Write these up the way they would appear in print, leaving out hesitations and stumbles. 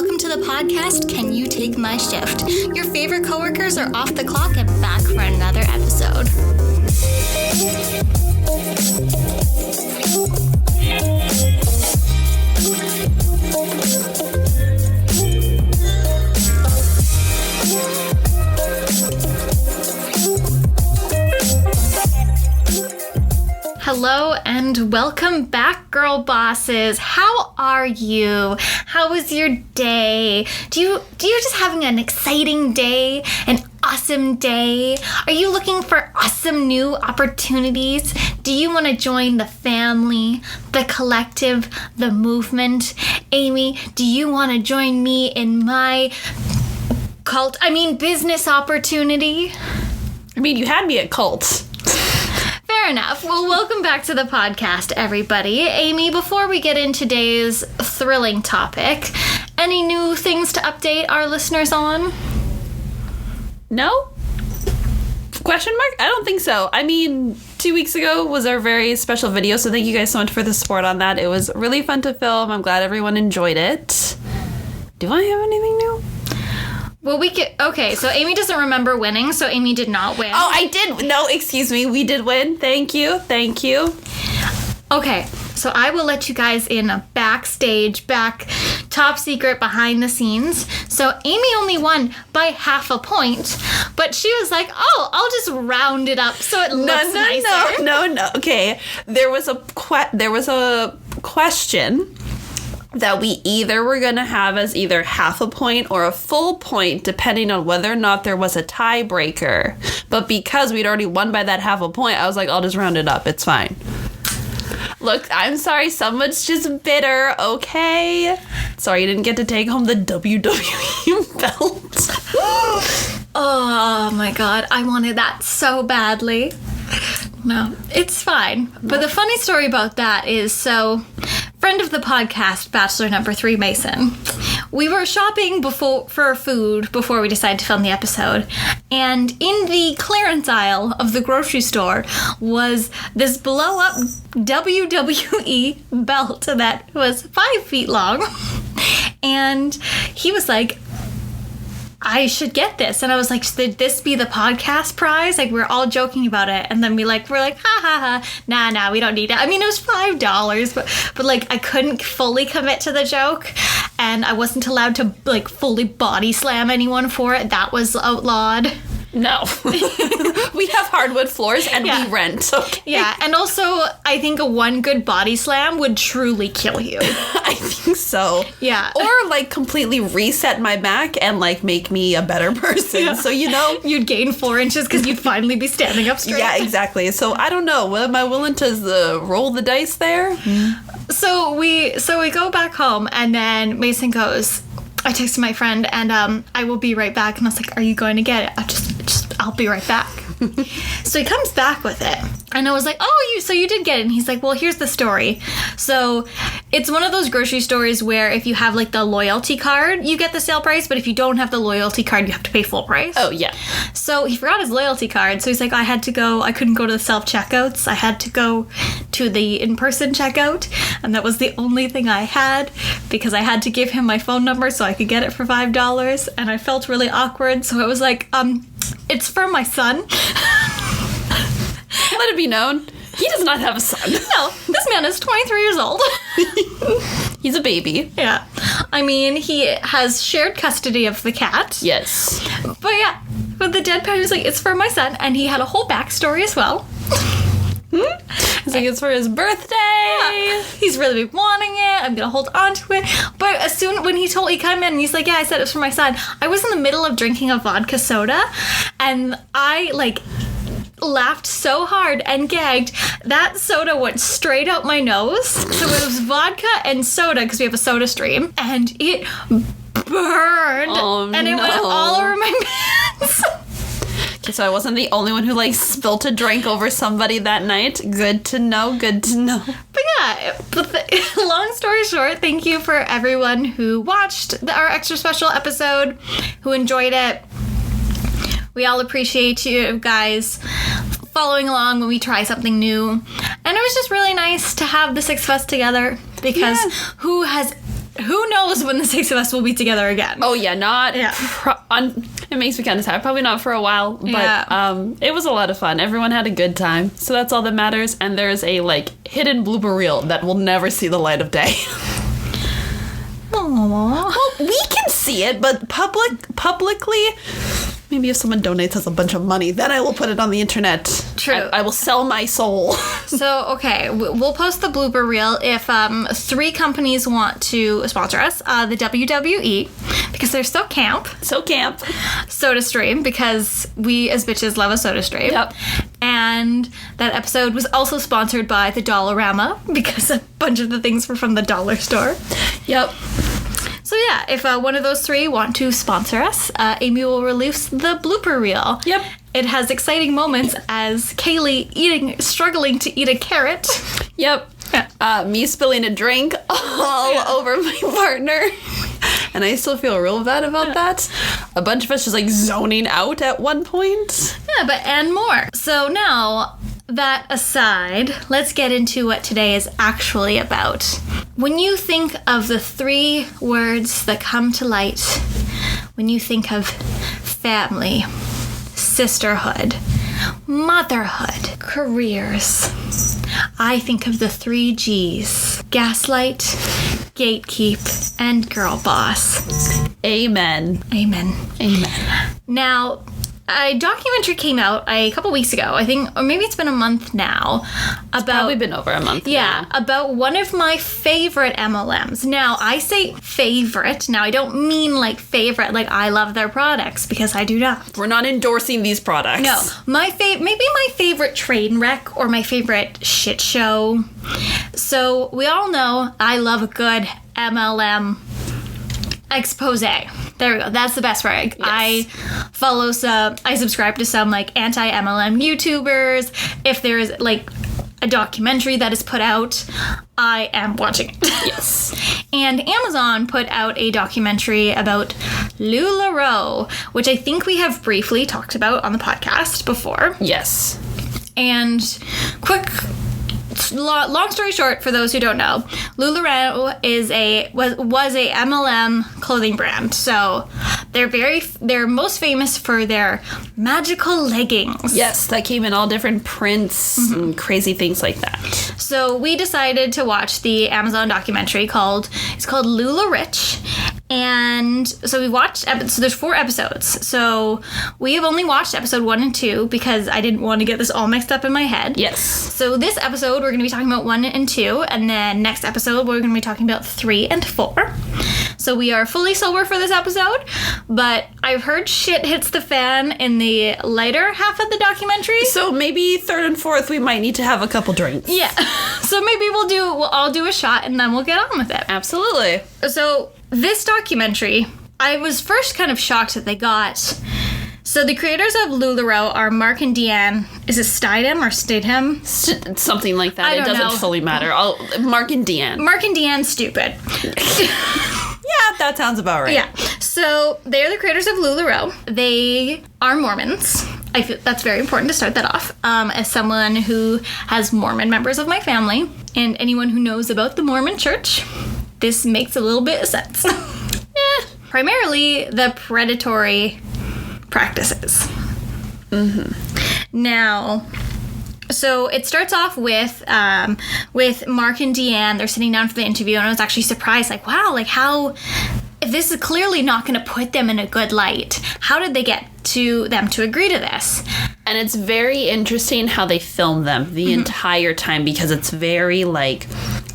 welcome to the podcast, Can You Take My Shift? Your favorite coworkers are off the clock and back for another episode. Hello and welcome back, girl bosses. How are you? How was your day? Do you just having an exciting day? An awesome day? Are you looking for awesome new opportunities? Do you want to join the family, the collective, the movement? Amy, do you want to join me in my business opportunity? You had me at cult. Fair enough. Well, welcome back to the podcast, everybody. Amy, before we get into today's thrilling topic, any new things to update our listeners on? No? Question mark? I don't think so. 2 weeks ago was our very special video, so thank you guys so much for the support on that. It was really fun to film. I'm glad everyone enjoyed it. Do I have anything new? Well, okay, so Amy doesn't remember winning, so Amy did not win. Oh, I did. No, excuse me. We did win. Thank you. Okay, so I will let you guys in a backstage, top secret, behind the scenes. So Amy only won by half a point, but she was like, oh, I'll just round it up so it looks nicer. No. Okay, there was a question that we either were going to have as either half a point or a full point, depending on whether or not there was a tiebreaker. But because we'd already won by that half a point, I was like, I'll just round it up. It's fine. Look, I'm sorry. Someone's just bitter, okay? Sorry you didn't get to take home the WWE belt. Oh, my God. I wanted that so badly. No, it's fine. But the funny story about that is, friend of the podcast, Bachelor number 3, Mason, we were shopping for food before we decided to film the episode, and in the clearance aisle of the grocery store was this blow-up WWE belt that was 5 feet long, and he was like, I should get this. And I was like, should this be the podcast prize? Like, we're all joking about it. And then we're like, ha ha ha. Nah, we don't need it. It was $5, but I couldn't fully commit to the joke. And I wasn't allowed to fully body slam anyone for it. That was outlawed. No. We have hardwood floors and we rent. Okay. Yeah, and also I think one good body slam would truly kill you. I think so. Yeah. Or completely reset my back and make me a better person. Yeah. So you'd gain 4 inches because you'd finally be standing up straight. Yeah, exactly. So I don't know. Am I willing to roll the dice there? So we go back home, and then Mason goes, I texted my friend, and I will be right back. And I was like, are you going to get it? I'll be right back. So he comes back with it. And I was like, so you did get it. And he's like, well, here's the story. So it's one of those grocery stores where if you have the loyalty card, you get the sale price. But if you don't have the loyalty card, you have to pay full price. Oh, yeah. So he forgot his loyalty card. So he's like, I couldn't go to the self-checkouts. I had to go to the in-person checkout. And that was the only thing I had because I had to give him my phone number so I could get it for $5. And I felt really awkward. So I was like, it's for my son. Let it be known, he does not have a son. No, this man is 23 years old. He's a baby. Yeah. He has shared custody of the cat. Yes. But yeah, with the deadpan, he was like, it's for my son. And he had a whole backstory as well. He's like, it's for his birthday. Yeah. He's really been wanting it. I'm going to hold on to it. But when he came in and he's like, yeah, I said it's for my son. I was in the middle of drinking a vodka soda. And I laughed so hard and gagged. That soda went straight out my nose. So it was vodka and soda because we have a soda stream. And it burned. Oh, and it went all over my pants. Okay, so I wasn't the only one who spilt a drink over somebody that night. Good to know. But yeah, long story short, thank you for everyone who watched our extra special episode, who enjoyed it. We all appreciate you guys following along when we try something new. And it was just really nice to have the 6 of us together because who has who knows when the 6 of us will be together again. Oh yeah, not. Yeah. It makes me kind of sad. Probably not for a while, but Yeah. it was a lot of fun. Everyone had a good time, so that's all that matters. And there's a hidden blooper reel that will never see the light of day. Aww. Well, we can see it, but publicly. Maybe if someone donates us a bunch of money, then I will put it on the internet. True. I will sell my soul. So, okay, we'll post the blooper reel if 3 companies want to sponsor us. The WWE, because they're so camp. So camp. SodaStream, because we as bitches love a SodaStream. Yep. And that episode was also sponsored by the Dollarama, because a bunch of the things were from the dollar store. Yep. So yeah, if one of those 3 want to sponsor us, Amy will release the blooper reel. Yep. It has exciting moments as Kaylee struggling to eat a carrot. Yep. Me spilling a drink all over my partner. And I still feel real bad about that. A bunch of us just zoning out at one point. Yeah, and more. So now, that aside, let's get into what today is actually about. When you think of the 3 words that come to light, when you think of family, sisterhood, motherhood, careers, I think of the 3 G's: gaslight, gatekeep, and girl boss. Amen. Amen. Amen. Now, a documentary came out a couple weeks ago, I think, or maybe it's been a month now, about... Probably been over a month. Yeah, about one of my favorite MLMs. Now, I say favorite. Now, I don't mean favorite, I love their products, because I do not. We're not endorsing these products. No, maybe my favorite train wreck or my favorite shit show. So, we all know I love a good MLM expose. There we go. That's the best word. Yes. I subscribe to some anti-MLM YouTubers. If there is a documentary that is put out, I am watching it. Yes. And Amazon put out a documentary about LuLaRich, which I think we have briefly talked about on the podcast before. Yes. And long story short, for those who don't know, LuLaRich was a MLM clothing brand. So they're most famous for their magical leggings. Yes, that came in all different prints and crazy things like that. So we decided to watch the Amazon documentary called LuLaRich. And so we watched, so there's 4 episodes. So we have only watched episode 1 and 2 because I didn't want to get this all mixed up in my head. Yes. So this episode, we're going to be talking about 1 and 2. And then next episode, we're going to be talking about 3 and 4. So we are fully sober for this episode. But I've heard shit hits the fan in the lighter half of the documentary. So maybe 3rd and 4th, we might need to have a couple drinks. Yeah. So maybe we'll all do a shot and then we'll get on with it. Absolutely. So this documentary, I was first kind of shocked that they got. So the creators of LuLaRich are Mark and Deanne. Is it Stidham or Stidham? Something like that. It doesn't fully matter. Mark and Deanne. Mark and Deanne, stupid. Yeah, that sounds about right. Yeah. So they are the creators of LuLaRich. They are Mormons. I feel that's very important to start that off. As someone who has Mormon members of my family, and anyone who knows about the Mormon Church, this makes a little bit of sense. Primarily the predatory practices. Now, so it starts off with Mark and Deanne. They're sitting down for the interview, and I was actually surprised, wow, how, if this is clearly not going to put them in a good light, how did they get them to agree to this? And it's very interesting how they film them the entire time, because it's very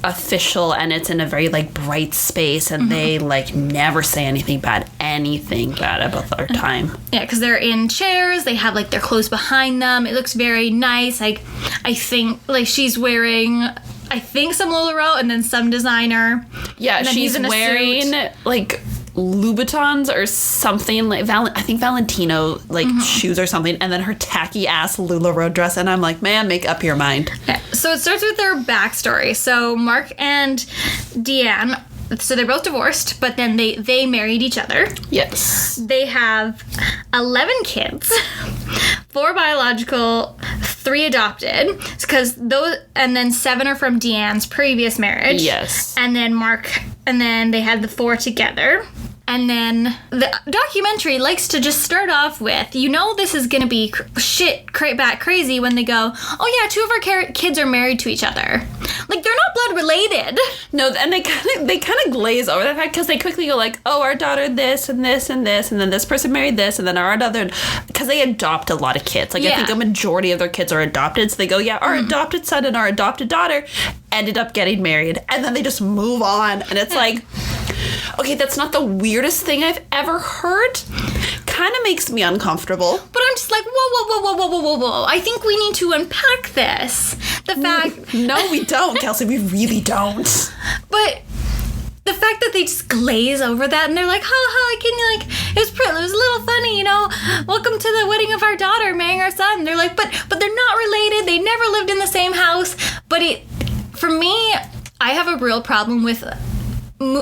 official, and it's in a very bright space, and they never say anything bad about their time. Yeah, because they're in chairs, they have their clothes behind them. It looks very nice. I think she's wearing, I think, some LuLaRich and then some designer. Yeah, she's wearing Louboutins or something, I think Valentino shoes or something, and then her tacky ass LuLaRich dress, and I'm like, man, make up your mind. Okay, so it starts with their backstory. So Mark and Deanne, so they're both divorced, but then they married each other. Yes. They have 11 kids, 4 biological, 3 adopted, because those, and then 7 are from Deanne's previous marriage. Yes. And then Mark and then they had the 4 together. And then the documentary likes to just start off with, this is going to be crazy when they go, oh yeah, 2 of our kids are married to each other. Like, they're not blood related. No, and they kind of glaze over that fact because they quickly go like, oh, our daughter this and this and this, and then this person married this, and then our other, because they adopt a lot of kids. Like, I think a majority of their kids are adopted, so they go, yeah, our adopted son and our adopted daughter ended up getting married, and then they just move on, and it's like, okay, that's not the weirdest thing I've ever heard. Kind of makes me uncomfortable. But I'm just like, whoa. I think we need to unpack this. The fact... No, we don't, Kelsey. We really don't. But the fact that they just glaze over that and they're like, it was a little funny, welcome to the wedding of our daughter, marrying our son. They're like, but they're not related. They never lived in the same house. But for me, I have a real problem with...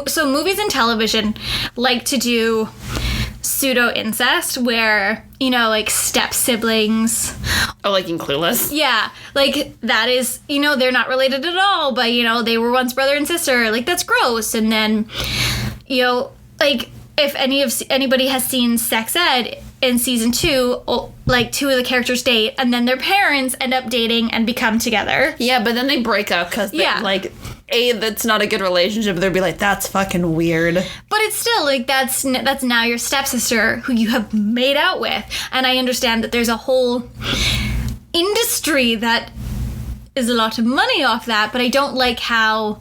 So movies and television like to do pseudo-incest where, like step-siblings. Oh, like in Clueless? Yeah. Like, that is, they're not related at all, but, they were once brother and sister. Like, that's gross. And then, like, if anybody has seen Sex Ed in season 2, like 2 of the characters date, and then their parents end up dating and become together. Yeah, but then they break up because that's not a good relationship. They'd be like, that's fucking weird. But it's still, like, that's now your stepsister who you have made out with. And I understand that there's a whole industry that is a lot of money off that, but I don't like how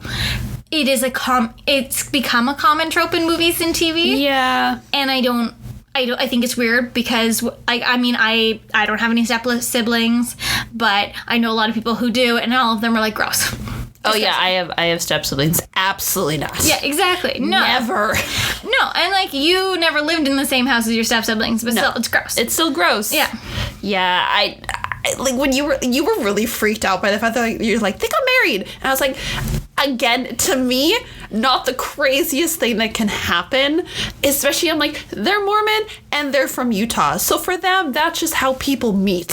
it is it's become a common trope in movies and TV. Yeah. And I think it's weird because, I don't have any siblings, but I know a lot of people who do, and all of them are like, gross. Oh yeah, I have step siblings. Absolutely not. Yeah, exactly. No. Never. No, and like you never lived in the same house as your step siblings, but still, it's gross. It's still gross. Yeah. Yeah, I like when you were really freaked out by the fact that you're like, they got married, and I was like, again, to me, not the craziest thing that can happen. Especially, I'm like, they're Mormon and they're from Utah, so for them, that's just how people meet.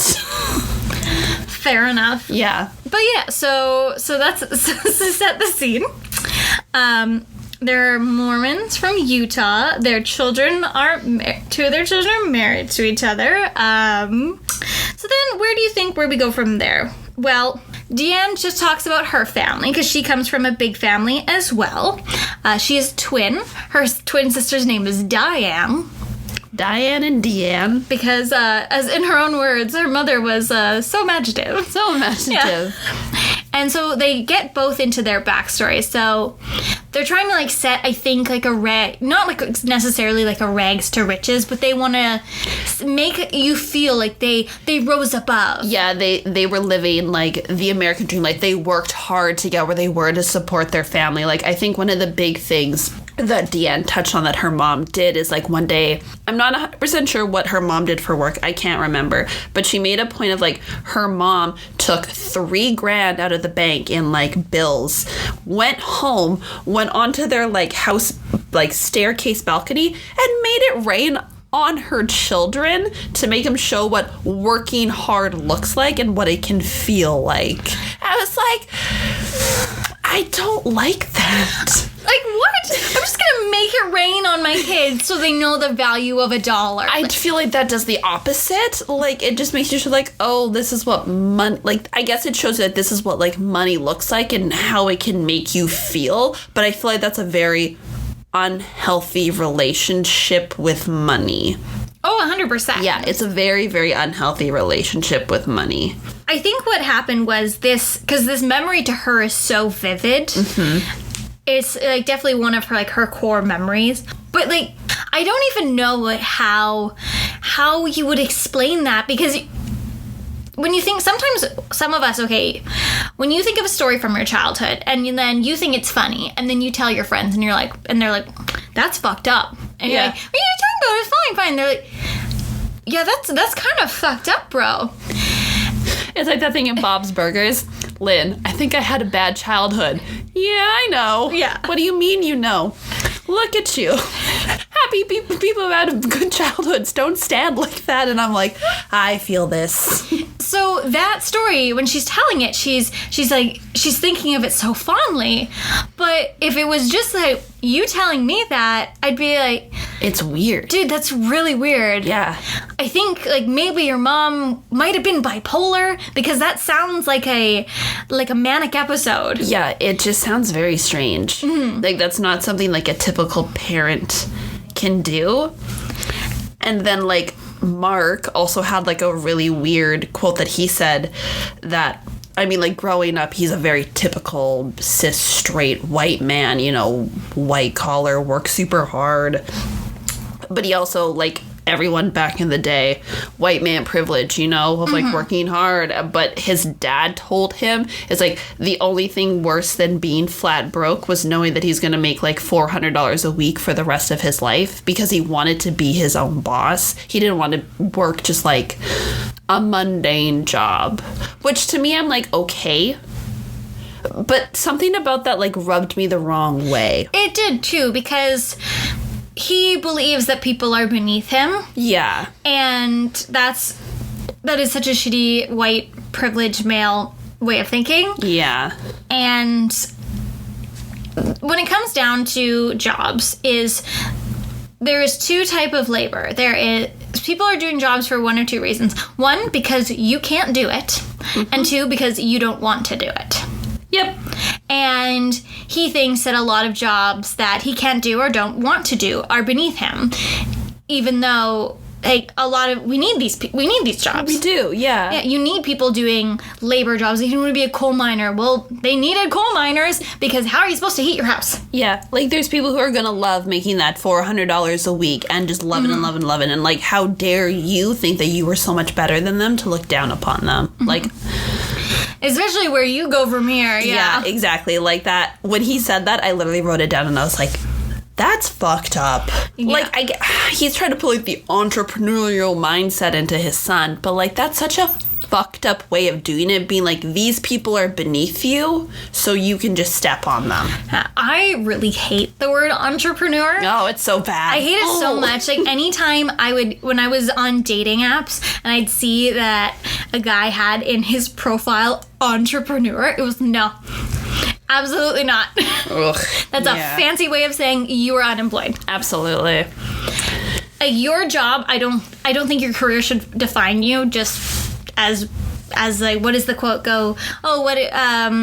Fair enough. Yeah. But yeah, so that's to set the scene. They're Mormons from Utah. Two of their children are married to each other. So then where do you think we go from there? Well, Deanne just talks about her family because she comes from a big family as well. She is twin. Her twin sister's name is Diane. Diane and Deanne. Because, as in her own words, her mother was so imaginative. So imaginative. Yeah. And so they get both into their backstory. So they're trying to, like, set, I think, like a not like necessarily like a rags to riches, but they want to make you feel like they rose above. Yeah, they were living, like, the American dream. Like, they worked hard to get where they were to support their family. Like, I think one of the big things that Deanne touched on that her mom did is, like, one day, I'm not 100% sure what her mom did for work. I can't remember. But she made a point of, like, her mom took $3,000 out of the bank in, like, bills, went home, went onto their, like, house, like, staircase balcony, and made it rain on her children to make them show what working hard looks like and what it can feel like. I was like, I don't like that. Like, what? I'm just gonna make it rain on my kids so they know the value of $1. I feel like that does the opposite. Like, it just makes you feel like, oh, this is what money... Like, I guess it shows you that this is what, like, money looks like and how it can make you feel. But I feel like that's a very unhealthy relationship with money. Oh, 100%. Yeah, it's a very, very unhealthy relationship with money. I think what happened was because this memory to her is so vivid. Mm-hmm. It's, like, definitely one of her, like, her core memories. But, like, I don't even know, like, how you would explain that, because when you think, sometimes some of us, okay, when you think of a story from your childhood and then you think it's funny and then you tell your friends and they're like, that's fucked up. And you're like, what are you talking about? It's fine. They're like, yeah, that's kind of fucked up, bro. It's like that thing in Bob's Burgers. Lynn, I think I had a bad childhood. Yeah, I know. Yeah. What do you mean you know? Look at you. Having people who had good childhoods don't stand like that. And I'm like, I feel this. So that story, when she's telling it, she's thinking of it so fondly. But if it was just like you telling me that, I'd be like, it's weird. Dude, that's really weird. Yeah. I think like maybe your mom might have been bipolar, because that sounds like a manic episode. Yeah, it just sounds very strange. Mm-hmm. Like that's not something like a typical parent can do. And then like Mark also had like a really weird quote that he said that, I mean, like growing up, he's a very typical cis straight white man, you know, white collar, works super hard. But he also, like everyone back in the day, white man privilege, you know, of like working hard. But his dad told him it's like the only thing worse than being flat broke was knowing that he's going to make like $400 a week for the rest of his life, because he wanted to be his own boss. He didn't want to work just like a mundane job, which to me, I'm like, okay. But something about that like rubbed me the wrong way. It did too, because he believes that people are beneath him. Yeah. And that is such a shitty white privileged male way of thinking. Yeah. And when it comes down to jobs, there is two type of labor. There is people are doing jobs for one or two reasons. One, because you can't do it, and two, because you don't want to do it. Yep. And he thinks that a lot of jobs that he can't do or don't want to do are beneath him, even though like we need these jobs. We do, yeah. Yeah, you need people doing labor jobs. If you want to be a coal miner, well, they needed coal miners, because how are you supposed to heat your house? Yeah, like there's people who are gonna love making that $400 a week and just love it and love it and love it, and like how dare you think that you were so much better than them to look down upon them? Like, especially where you go from here. Yeah, exactly. Like that. When he said that, I literally wrote it down and I was like, that's fucked up. Yeah. Like, he's trying to put like the entrepreneurial mindset into his son, but like that's such a fucked up way of doing it, being like, these people are beneath you, so you can just step on them. I really hate the word entrepreneur. Oh, it's so bad. I hate it so much. Like anytime when I was on dating apps and I'd see that a guy had in his profile entrepreneur, it was no. Absolutely not. Ugh, That's a fancy way of saying you are unemployed. Absolutely. Your job, I don't think your career should define you just as like, what does the quote go? Oh,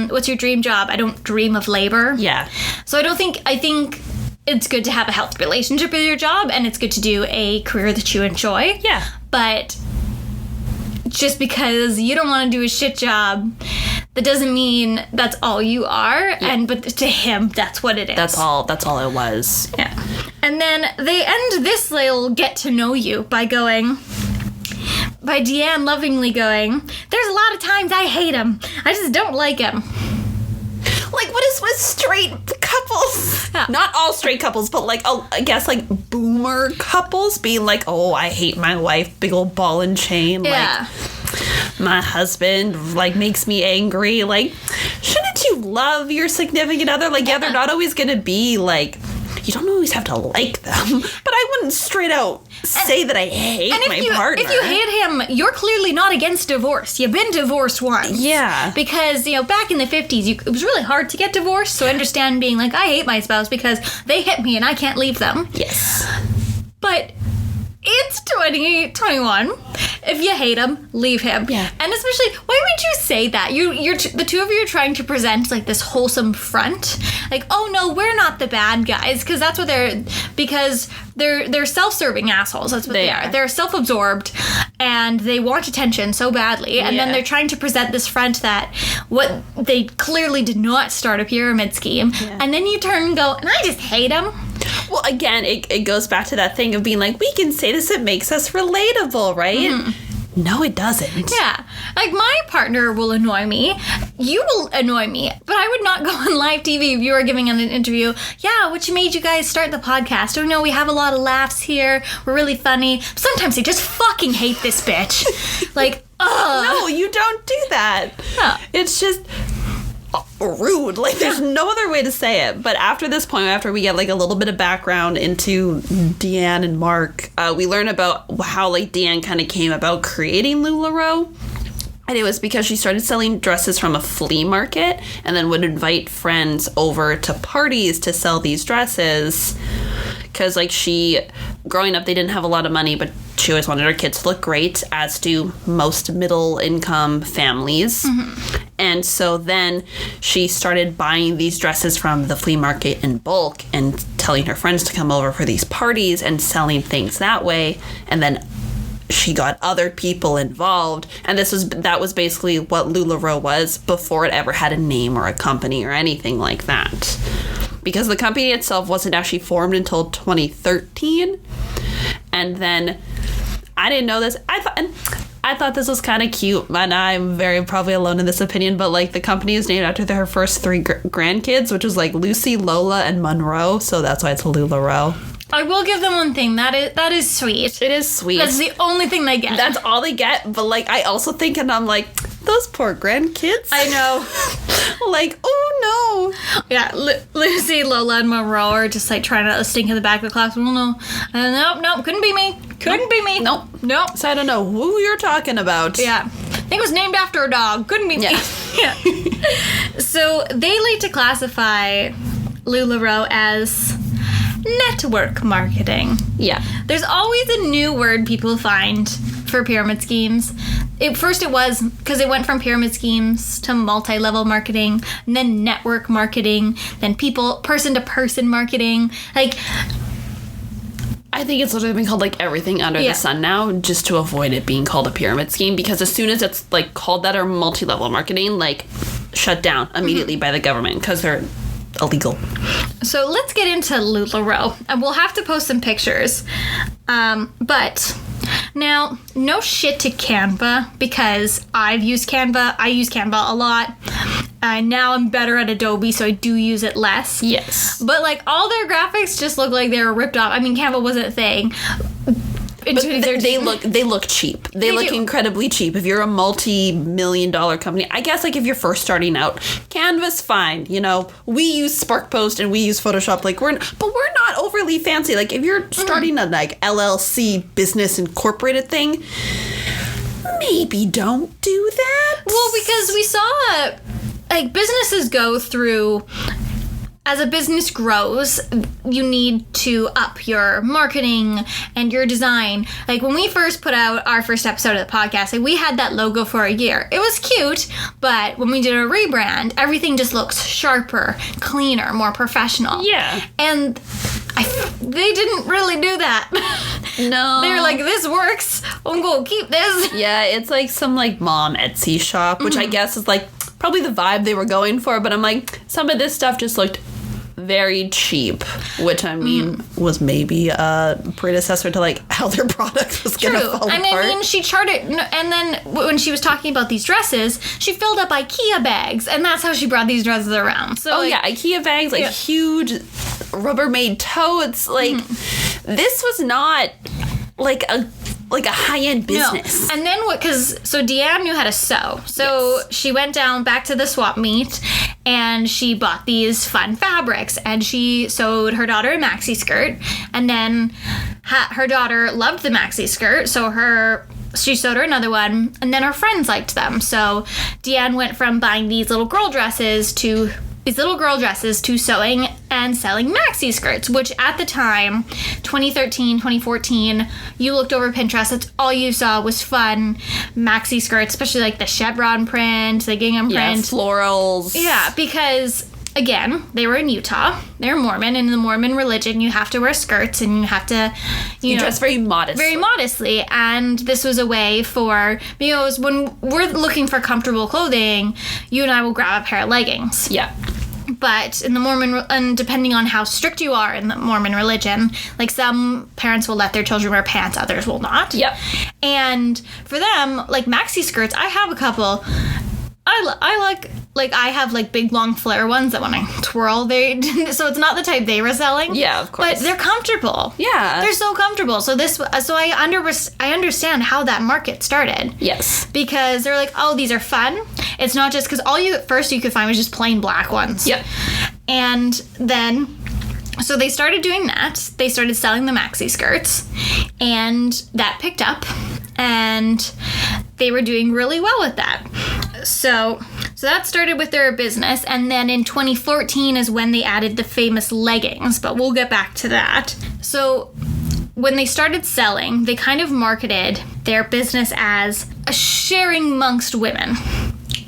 what's your dream job? I don't dream of labor. Yeah. So I think it's good to have a healthy relationship with your job, and it's good to do a career that you enjoy. Yeah. But just because you don't want to do a shit job, that doesn't mean that's all you are. Yeah. But to him, that's what it is. That's all it was. Yeah. And then they end this little get to know you by Deanne lovingly going, there's a lot of times I hate him. I just don't like him. Like, what is with straight couples? Yeah. Not all straight couples, but like, I guess like boomer couples being like, oh, I hate my wife, big old ball and chain. Yeah. Like, my husband like makes me angry. Like, shouldn't you love your significant other? Like, yeah, they're not always gonna be like, you don't always have to like them, but I wouldn't straight out say that I hate my partner. If you hate him, you're clearly not against divorce. You've been divorced once. Yeah. Because, back in the 50s, it was really hard to get divorced, so I understand being like, I hate my spouse because they hit me and I can't leave them. Yes. But it's 2021. If you hate him, leave him. Yeah. And especially, why would you say that? The two of you are trying to present like this wholesome front. Like, oh no, we're not the bad guys, because that's what they're self-serving assholes. That's what they are. They're self-absorbed and they want attention so badly. And then they're trying to present this front that what they clearly did not start a pyramid scheme. Yeah. And then you turn and go, and I just hate him. Well, again, it goes back to that thing of being like, we can say this, it makes us relatable, right? Mm-hmm. No, it doesn't. Yeah. Like, my partner will annoy me. You will annoy me. But I would not go on live TV if you were giving an interview. Yeah, what made you guys start the podcast? Oh, no, we have a lot of laughs here. We're really funny. Sometimes I just fucking hate this bitch. Like, ugh. No, you don't do that. Huh. It's just... rude. Like, there's no other way to say it. But after this point, after we get, like, a little bit of background into Deanne and Mark, we learn about how, like, Deanne kind of came about creating LuLaRich. And it was because she started selling dresses from a flea market and then would invite friends over to parties to sell these dresses. Because, like, growing up, they didn't have a lot of money, but she always wanted her kids to look great, as do most middle-income families. Mm-hmm. And so then she started buying these dresses from the flea market in bulk and telling her friends to come over for these parties and selling things that way. And then she got other people involved, and that was basically what LuLaRich was before it ever had a name or a company or anything like that. Because the company itself wasn't actually formed until 2013. And then I didn't know this. I thought this was kind of cute, and I'm very probably alone in this opinion, but, like, the company is named after her first three grandkids, which was, like, Lucy, Lola, and Monroe, so that's why it's LuLaRich. I will give them one thing. That is sweet. It is sweet. That's the only thing they get. That's all they get. But, like, I also think, and I'm like, those poor grandkids. I know. Like, oh no. Yeah, Lucy, Lola, and Monroe are just, like, trying to stink in the back of the class. Well, no. Nope, couldn't be me. Couldn't be me. Nope. So I don't know who you're talking about. Yeah. I think it was named after a dog. Couldn't be me. Yeah. So they like to classify LuLaRich as network marketing. Yeah. There's always a new word people find for pyramid schemes. First it was because it went from pyramid schemes to multi-level marketing, and then network marketing, then person-to-person marketing. Like, I think it's literally been called, like, everything under the sun now, just to avoid it being called a pyramid scheme, because as soon as it's, like, called that or multi-level marketing, like, shut down immediately by the government because they're illegal. So let's get into LuLaRich, and we'll have to post some pictures. But now, no shit to Canva, because I've used Canva. I use Canva a lot. Now I'm better at Adobe, so I do use it less. Yes. But, like, all their graphics just look like they were ripped off. I mean, Canva wasn't a thing. But they look cheap. They look incredibly cheap. If you're a multi-million-dollar company, I guess, like, if you're first starting out, Canva's fine. You know, we use SparkPost and we use Photoshop. Like, we're not overly fancy. Like, if you're starting a, like, LLC business incorporated thing, maybe don't do that. Well, because we saw, like, businesses go through. As a business grows, you need to up your marketing and your design. Like, when we first put out our first episode of the podcast, like, we had that logo for a year. It was cute, but when we did a rebrand, everything just looks sharper, cleaner, more professional. Yeah. And they didn't really do that. No. They were like, this works. I'm going to keep this. Yeah, it's like some, like, mom Etsy shop, which I guess is, like, probably the vibe they were going for. But I'm like, some of this stuff just looked very cheap, which, I mean, was maybe a predecessor to, like, how their product was going to fall apart. And I mean, she charted, and then when she was talking about these dresses, she filled up IKEA bags, and that's how she brought these dresses around. So, IKEA bags, like, huge Rubbermaid totes. Like, this was not, like a high-end business. No. And then so Deanne knew how to sew. So she went down back to the swap meet, and she bought these fun fabrics, and she sewed her daughter a maxi skirt, and then her daughter loved the maxi skirt, so she sewed her another one, and then her friends liked them. So Deanne went from buying these little girl dresses to sewing and selling maxi skirts, which at the time, 2013, 2014, you looked over Pinterest, that's all you saw was fun maxi skirts, especially, like, the chevron print, the gingham print. Florals. Yeah, because, again, they were in Utah. They're Mormon, and in the Mormon religion, you have to wear skirts, and you have to, you dress very modestly. Very modestly, and this was a way for, because when we're looking for comfortable clothing, you and I will grab a pair of leggings. Yeah. But in the Mormon, and depending on how strict you are in the Mormon religion, like, some parents will let their children wear pants, others will not. Yep. And for them, like, maxi skirts, I have a couple. I like I have like big long flare ones that when I twirl they so it's not the type they were selling. Yeah, of course. But they're comfortable. Yeah. They're so comfortable. So I understand how that market started. Yes. Because they're like, oh, these are fun. It's not just because all you at first you could find was just plain black ones. Yep. And then so they started doing that. They started selling the maxi skirts, and that picked up, and they were doing really well with that. So that started with their business, and then in 2014 is when they added the famous leggings, but we'll get back to that. So when they started selling, they kind of marketed their business as a sharing amongst women.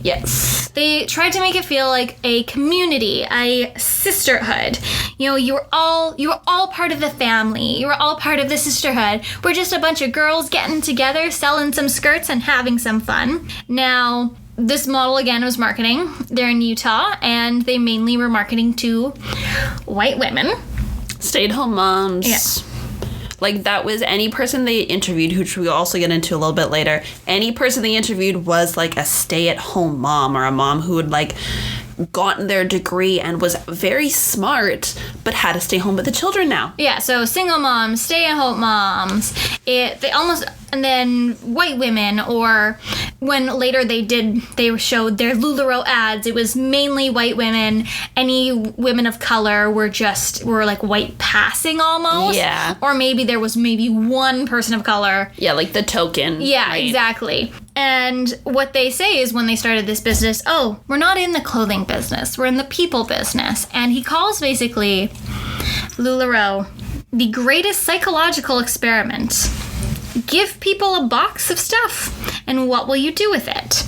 Yes. They tried to make it feel like a community, a sisterhood. You know, you were all part of the family. You were all part of the sisterhood. We're just a bunch of girls getting together, selling some skirts and having some fun. Now, this model again was marketing. They're in Utah, and they mainly were marketing to white women. Stay-at-home moms. Yeah. Like, that was any person they interviewed, which we'll also get into a little bit later. Any person they interviewed was, like, a stay-at-home mom or a mom who had, like, gotten their degree and was very smart, but had to stay home with the children now. Yeah, so single moms, stay-at-home moms, and then white women, or when later they showed their LuLaRich ads, it was mainly white women. Any women of color were like white passing almost. Yeah. Or maybe there was maybe one person of color. Yeah, like the token. Yeah, right? Exactly. And what they say is when they started this business, oh, we're not in the clothing business, we're in the people business. And he calls basically LuLaRich the greatest psychological experiment. Give people a box of stuff, and what will you do with it?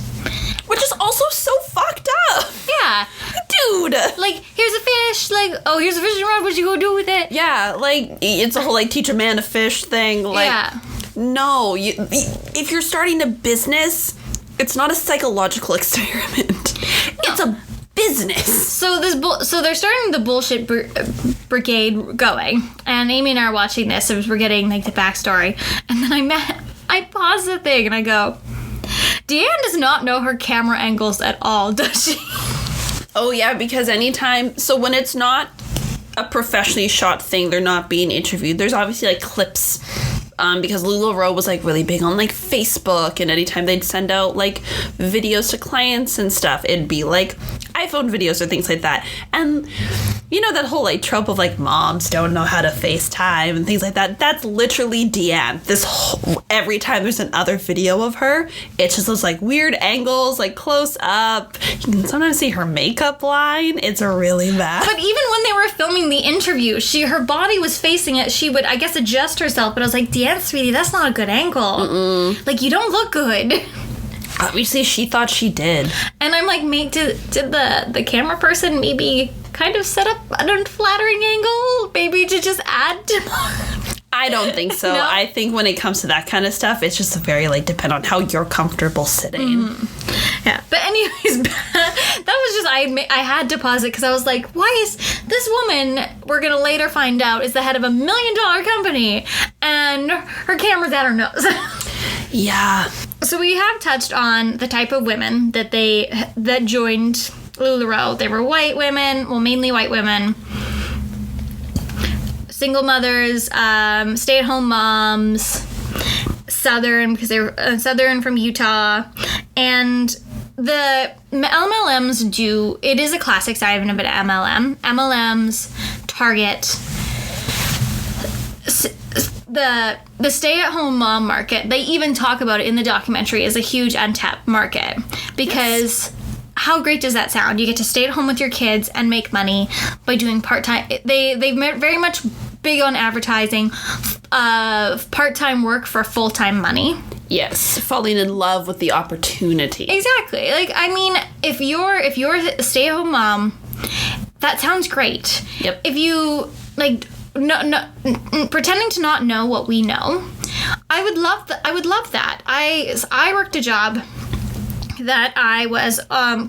Which is also so fucked up. Yeah. Dude. Like, here's a fish. Like, oh, here's a fishing rod. What you go do with it? Yeah, like, it's a whole, like, teach a man to fish thing. Like, yeah. No. If you're starting a business, it's not a psychological experiment. No. It's a business. So they're starting the bullshit brigade going, and Amy and I are watching this, so we're getting like the backstory, and then I pause the thing and I go, Deanne does not know her camera angles at all, does she? Oh yeah, because so when it's not a professionally shot thing, they're not being interviewed. There's obviously like clips. Because LuLaRich was like really big on like Facebook, and anytime they'd send out like videos to clients and stuff, it'd be like iPhone videos or things like that. And you know that whole like trope of like moms don't know how to FaceTime and things like that. That's literally Deanne. Every time there's another video of her, it's just those like weird angles, like close up. You can sometimes see her makeup line. It's really bad. But even when they were filming the interview, her body was facing it. She would, I guess, adjust herself. But I was like, Deanne, sweetie, that's not a good angle. Mm-mm. Like, you don't look good. Obviously, she thought she did. And I'm like, did the camera person maybe kind of set up an unflattering angle? Maybe to just add to more? I don't think so. No? I think when it comes to that kind of stuff, it's just very, like, depend on how you're comfortable sitting. Mm. Yeah. But anyways, that was just, I had to pause it because I was like, why is this woman, we're going to later find out, is the head of $1 million company, and her camera's at her nose. Yeah. So we have touched on the type of women that joined LuLaRich. They were white women, well, mainly white women, single mothers, stay-at-home moms, Southern, because they were Southern from Utah, and the MLMs it is a classic side of an MLM. MLMs target the stay-at-home mom market. They even talk about it in the documentary as a huge untapped market, because how great does that sound? You get to stay at home with your kids and make money by doing part-time. They've very much big on advertising part-time work for full-time money. Yes, falling in love with the opportunity. Exactly. Like, I mean, if you're a stay-at-home mom, that sounds great. Yep. If you like no pretending to not know what we know, I would love that. I worked a job that I was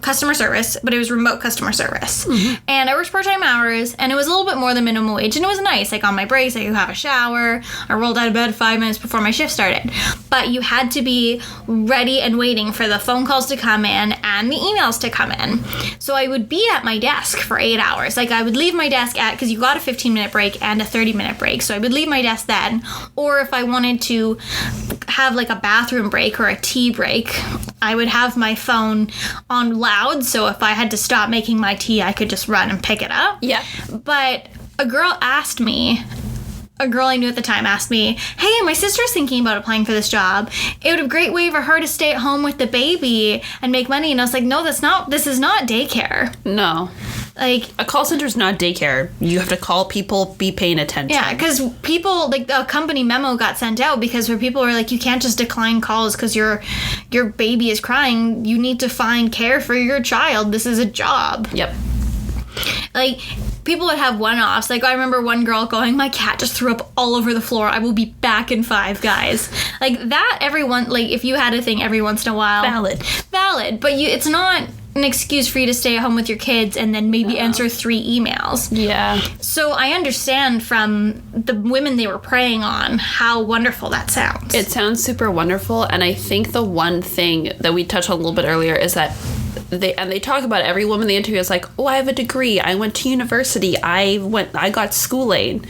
customer service, but it was remote customer service. And I worked part-time hours, and it was a little bit more than minimum wage, and it was nice. Like, on my breaks, I could have a shower. I rolled out of bed 5 minutes before my shift started. But you had to be ready and waiting for the phone calls to come in and the emails to come in. So I would be at my desk for 8 hours. Like, I would leave my desk because you got a 15-minute break and a 30-minute break. So I would leave my desk then. Or if I wanted to have, like, a bathroom break or a tea break, I would have my phone on loud, so if I had to stop making my tea, I could just run and pick it up. Yeah. But a girl I knew at the time asked me, hey, my sister's thinking about applying for this job. It would be a great way for her to stay at home with the baby and make money. And I was like, no, this is not daycare. No. Like, a call center's not daycare. You have to call people, be paying attention. Yeah, because people, like, the company memo got sent out because where people were like, you can't just decline calls because your baby is crying. You need to find care for your child. This is a job. Yep. Like, people would have one-offs. Like, I remember one girl going, my cat just threw up all over the floor. I will be back in 5 guys. Like, that, if you had a thing every once in a while. Valid. But it's not an excuse for you to stay at home with your kids and then maybe answer 3 emails. Yeah. So I understand from the women they were preying on how wonderful that sounds. It sounds super wonderful, and I think the one thing that we touched on a little bit earlier is that they talk about it. Every woman they interview is like, oh, I have a degree, I went to university, I got schooling.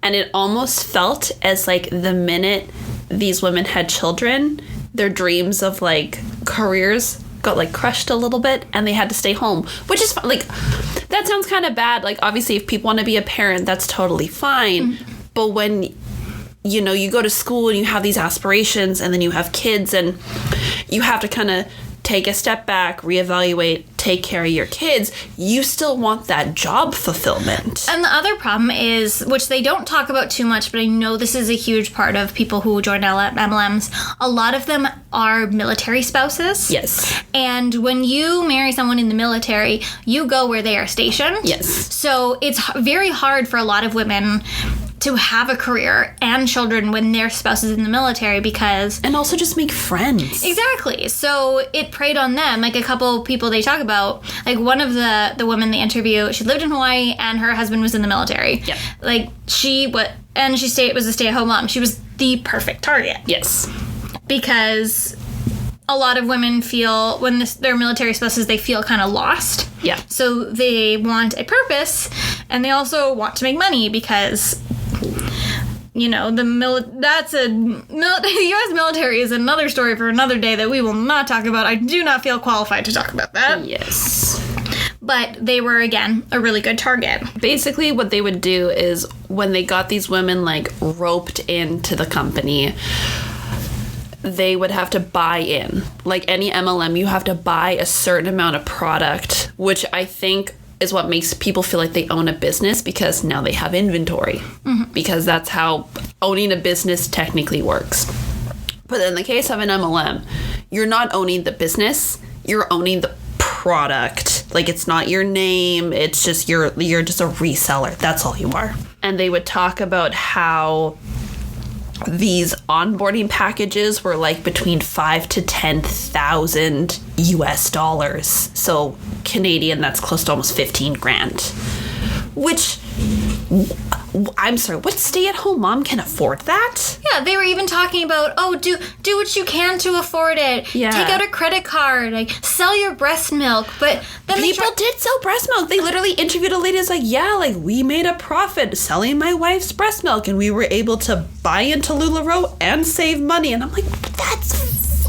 And it almost felt as like the minute these women had children, their dreams of like careers got like crushed a little bit, and they had to stay home, which is like, that sounds kind of bad. Like, obviously if people want to be a parent, that's totally fine. But when you go to school and you have these aspirations, and then you have kids, and you have to kind of take a step back, reevaluate, take care of your kids, you still want that job fulfillment. And the other problem is, which they don't talk about too much, but I know this is a huge part of people who join MLMs, a lot of them are military spouses. Yes. And when you marry someone in the military, you go where they are stationed. Yes. So it's very hard for a lot of women to have a career and children when their spouse is in the military, because... And also just make friends. Exactly. So it preyed on them. Like, a couple people they talk about, like, one of the women they interview, she lived in Hawaii and her husband was in the military. Yep. Like, was a stay-at-home mom. She was the perfect target. Yes. Because a lot of women feel, when they're military spouses, they feel kind of lost. Yeah. So they want a purpose, and they also want to make money because... the U.S. military is another story for another day that we will not talk about. I do not feel qualified to talk about that. Yes. But they were, again, a really good target. Basically, what they would do is, when they got these women, like, roped into the company, they would have to buy in. Like any MLM, you have to buy a certain amount of product, which I think is what makes people feel like they own a business, because now they have inventory. Because that's how owning a business technically works. But in the case of an MLM, you're not owning the business, you're owning the product. Like, it's not your name, it's just you're just a reseller. That's all you are. And they would talk about how these onboarding packages were like between $5,000 to $10,000 US. So Canadian, that's close to almost 15 grand. Which, I'm sorry, what stay-at-home mom can afford that? Yeah, they were even talking about, do what you can to afford it. Yeah. Take out a credit card, like, sell your breast milk. But then people did sell breast milk. They literally interviewed a lady that's like, yeah, like, we made a profit selling my wife's breast milk, and we were able to buy into LuLaRich and save money. And I'm like,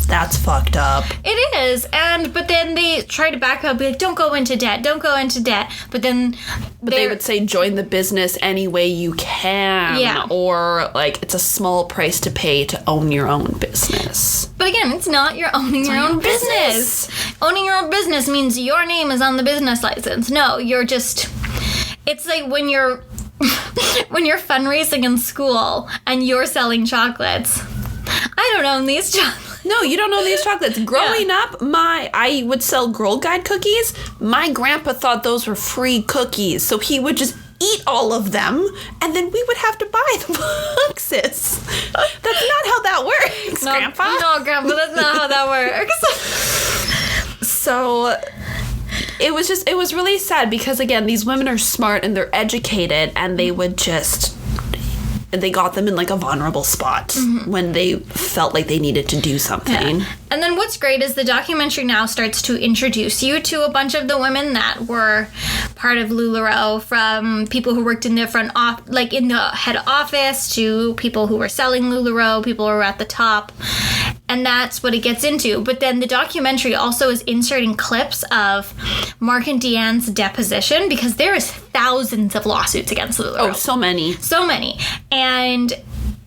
that's fucked up. It is. But then they try to back up, be like, don't go into debt. But then they would say, join the business any way you can. Yeah. Or, like, it's a small price to pay to own your own business. But again, it's not your owning your own business. Owning your own business means your name is on the business license. No, you're just... It's like when you're fundraising in school and you're selling chocolates. I don't own these chocolates. No, you don't know these chocolates. Growing up, I would sell Girl Guide cookies. My grandpa thought those were free cookies, so he would just eat all of them, and then we would have to buy the boxes. That's not how that works, Grandpa. No, Grandpa, that's not how that works. So it was really sad because, again, these women are smart and they're educated, and they would just, they got them in like a vulnerable spot when they felt like they needed to do something. Yeah. And then what's great is the documentary now starts to introduce you to a bunch of the women that were part of LuLaRich, from people who worked in the in the head office, to people who were selling LuLaRich, people who were at the top. And that's what it gets into. But then the documentary also is inserting clips of Mark and Deanne's deposition, because there is thousands of lawsuits against LuLaRich. Oh, so many. So many. And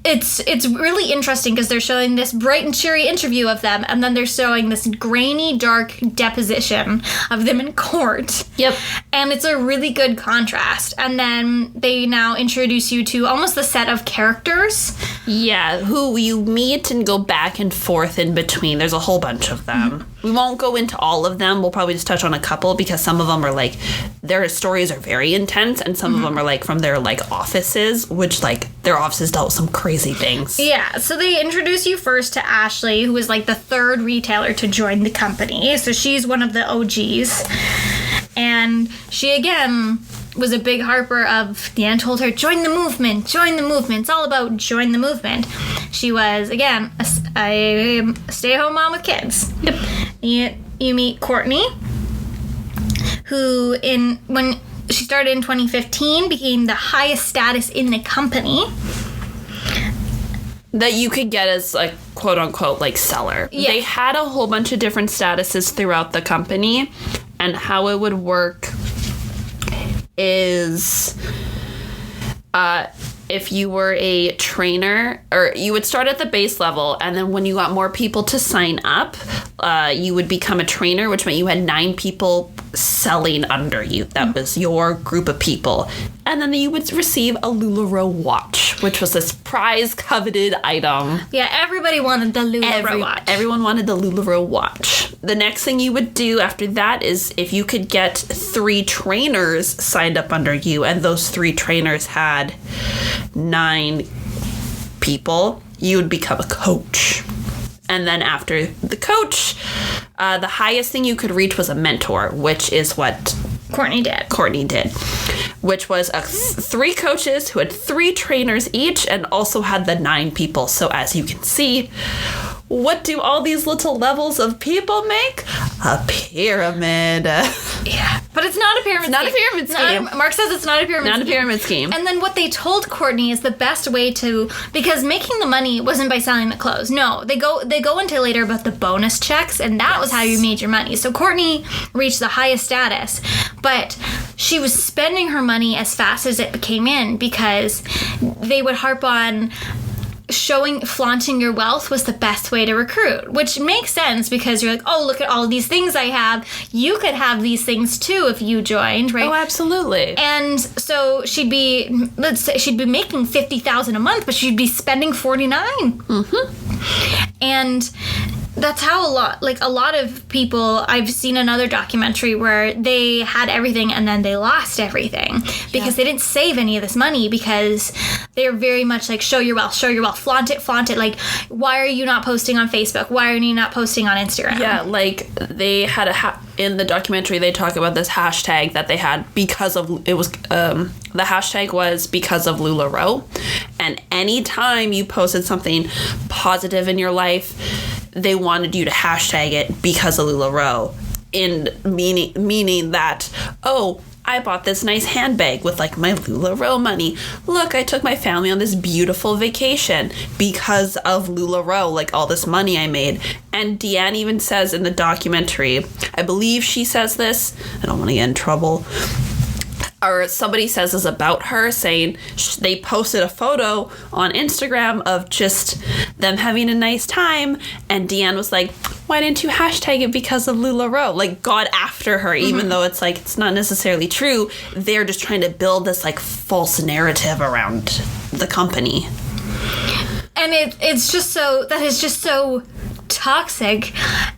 it's really interesting because they're showing this bright and cheery interview of them, and then they're showing this grainy, dark deposition of them in court. Yep. And it's a really good contrast. And then they now introduce you to almost the set of characters. Yeah, who you meet and go back and forth in between. There's a whole bunch of them. We won't go into all of them. We'll probably just touch on a couple, because some of them are like, their stories are very intense, and some of them are like from their like offices, which like their offices dealt with some crazy things. Yeah, so they introduce you first to Ashley, who is like the third retailer to join the company. So she's one of the OGs. And she, again, was a big harper of, Deanne told her, join the movement, join the movement. It's all about join the movement. She was, again, a stay-at-home mom with kids. Yep. You meet Courtney, who when she started in 2015, became the highest status in the company. That you could get as, like, quote-unquote, like, seller. Yeah. They had a whole bunch of different statuses throughout the company, and how it would work is if you were a trainer, or you would start at the base level, and then when you got more people to sign up, you would become a trainer, which meant you had 9 people selling under you. That was your group of people. And then you would receive a LuLaRich watch, which was this prize coveted item. Yeah, everybody wanted the LuLaRich watch. Everyone wanted the LuLaRich watch. The next thing you would do after that is, if you could get 3 trainers signed up under you, and those 3 trainers had 9 people, you would become a coach. And then after the coach, the highest thing you could reach was a mentor, which is what Courtney did. Which was 3 coaches who had 3 trainers each, and also had the 9 people. So as you can see, what do all these little levels of people make? A pyramid. Yeah, but it's not a pyramid scheme. Not a pyramid scheme. Mark says it's not a pyramid scheme. Not a pyramid scheme. And then what they told Courtney is the best way to, because making the money wasn't by selling the clothes. No, they go into later about the bonus checks, and that was how you made your money. So Courtney reached the highest status, but she was spending her money as fast as it came in, because they would harp on flaunting your wealth was the best way to recruit, which makes sense, because you're like, oh, look at all these things I have. You could have these things too if you joined, right? Oh, absolutely. And so she'd be making $50,000 a month, but she'd be spending $49,000. And that's how a lot of people, I've seen another documentary where they had everything and then they lost everything because they didn't save any of this money, because they're very much like, show your wealth, flaunt it. Like, why are you not posting on Facebook? Why are you not posting on Instagram? Yeah, like they had in the documentary, they talk about this hashtag that they had because of, it was, the hashtag was because of LuLaRich. And anytime you posted something positive in your life, they wanted you to hashtag it because of LuLaRich, meaning that, oh, I bought this nice handbag with like my LuLaRich money. Look, I took my family on this beautiful vacation because of LuLaRich, like all this money I made. And Deanne even says in the documentary, I believe she says this, I don't want to get in trouble, or somebody says this about her, saying they posted a photo on Instagram of just them having a nice time, and Deanne was like, why didn't you hashtag it because of LuLaRich? Like, got after her, even though it's like, it's not necessarily true. They're just trying to build this like false narrative around the company. And it's just so, that is just so toxic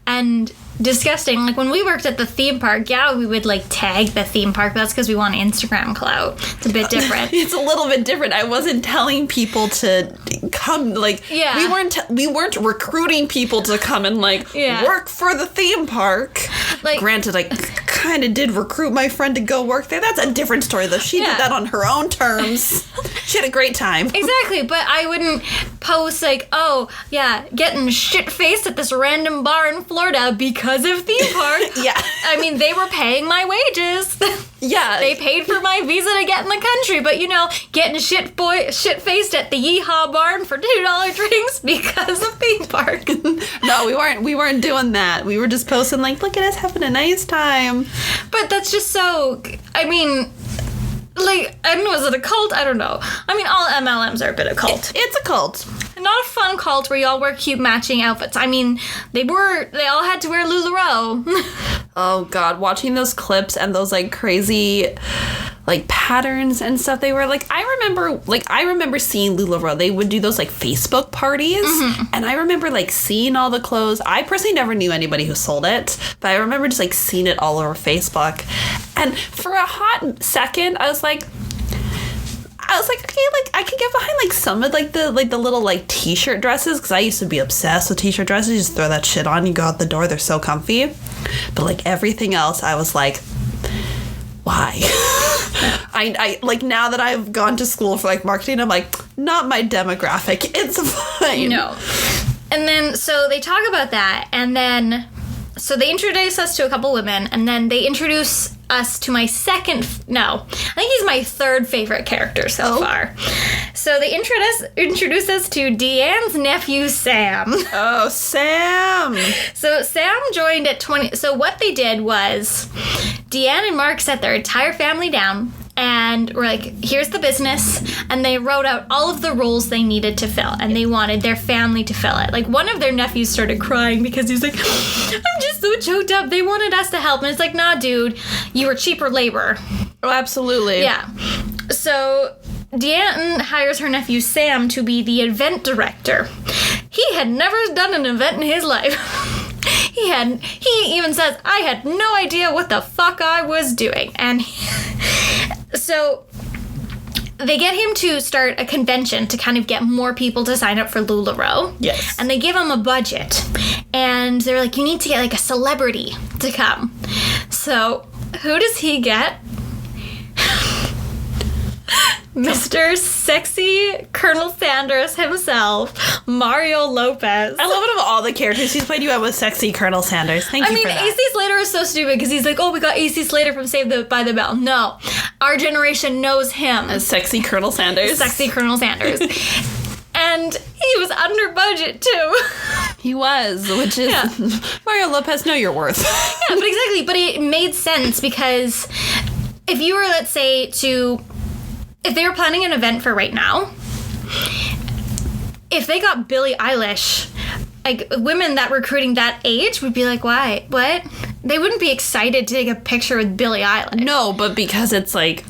and disgusting. Like, when we worked at the theme park, we would like tag the theme park, but that's because we want Instagram clout. It's a bit different. It's a little bit different. I wasn't telling people to come, like, we weren't recruiting people to come and like work for the theme park. Like, granted, I kind of did recruit my friend to go work there. That's a different story, though. She did that on her own terms. She had a great time. Exactly, but I wouldn't post like, oh, yeah, getting shit-faced at this random bar in Florida because of theme park. Yeah. I mean, they were paying my wages. Yeah. They paid for my visa to get in the country, but, you know, getting shit-faced at the Yeehaw Barn for $2 drinks because of theme park. No, we weren't doing that. We were just posting like, look at us having a nice time. But that's just so, I mean, like, I don't know, is it a cult? I don't know. I mean, all MLMs are a bit of a cult. It's a cult. Not a fun cult where y'all wear cute matching outfits. I mean, they all had to wear LuLaRich. Oh God, watching those clips and those like crazy like patterns and stuff they were like, I remember seeing LuLaRich. They would do those like Facebook parties, and I remember like seeing all the clothes. I personally never knew anybody who sold it, but I remember just like seeing it all over Facebook. And for a hot second, I was like, okay, like I could get behind like some of like the little like t-shirt dresses, because I used to be obsessed with t-shirt dresses. You just throw that shit on, you go out the door, they're so comfy. But like everything else, I was like, why? I like, now that I've gone to school for like marketing, I'm like, not my demographic. It's fine. No. And then so they talk about that, and then so they introduce us to a couple women, and then they introduce us to my I think he's my third favorite character so far. So they introduce us to Deanne's nephew, Sam. Oh, Sam! So Sam joined at 20. So what they did was Deanne and Mark set their entire family down and were like, here's the business. And they wrote out all of the roles they needed to fill, and they wanted their family to fill it. Like, one of their nephews started crying because he's like, I'm just so choked up. They wanted us to help. And it's like, nah, dude, you were cheaper labor. Oh, absolutely. Yeah. So Deanne hires her nephew Sam to be the event director. He had never done an event in his life. He even says, I had no idea what the fuck I was doing. And so they get him to start a convention to kind of get more people to sign up for LuLaRich. Yes. And they give him a budget. And they're like, you need to get like a celebrity to come. So who does he get? Mr. Sexy Colonel Sanders himself, Mario Lopez. I love it of all the characters he's played. You went with Sexy Colonel Sanders. Thank you for that. AC Slater is so stupid because he's like, oh, we got AC Slater from Saved by the Bell. No, our generation knows him as Sexy Colonel Sanders. Sexy Colonel Sanders. And he was under budget too. He was, which is Mario Lopez, know your worth. Yeah, but exactly. But it made sense because if you were, let's say, if they were planning an event for right now, if they got Billie Eilish, like, women that recruiting that age would be like, why? What? They wouldn't be excited to take a picture with Billie Eilish. No, but because it's like,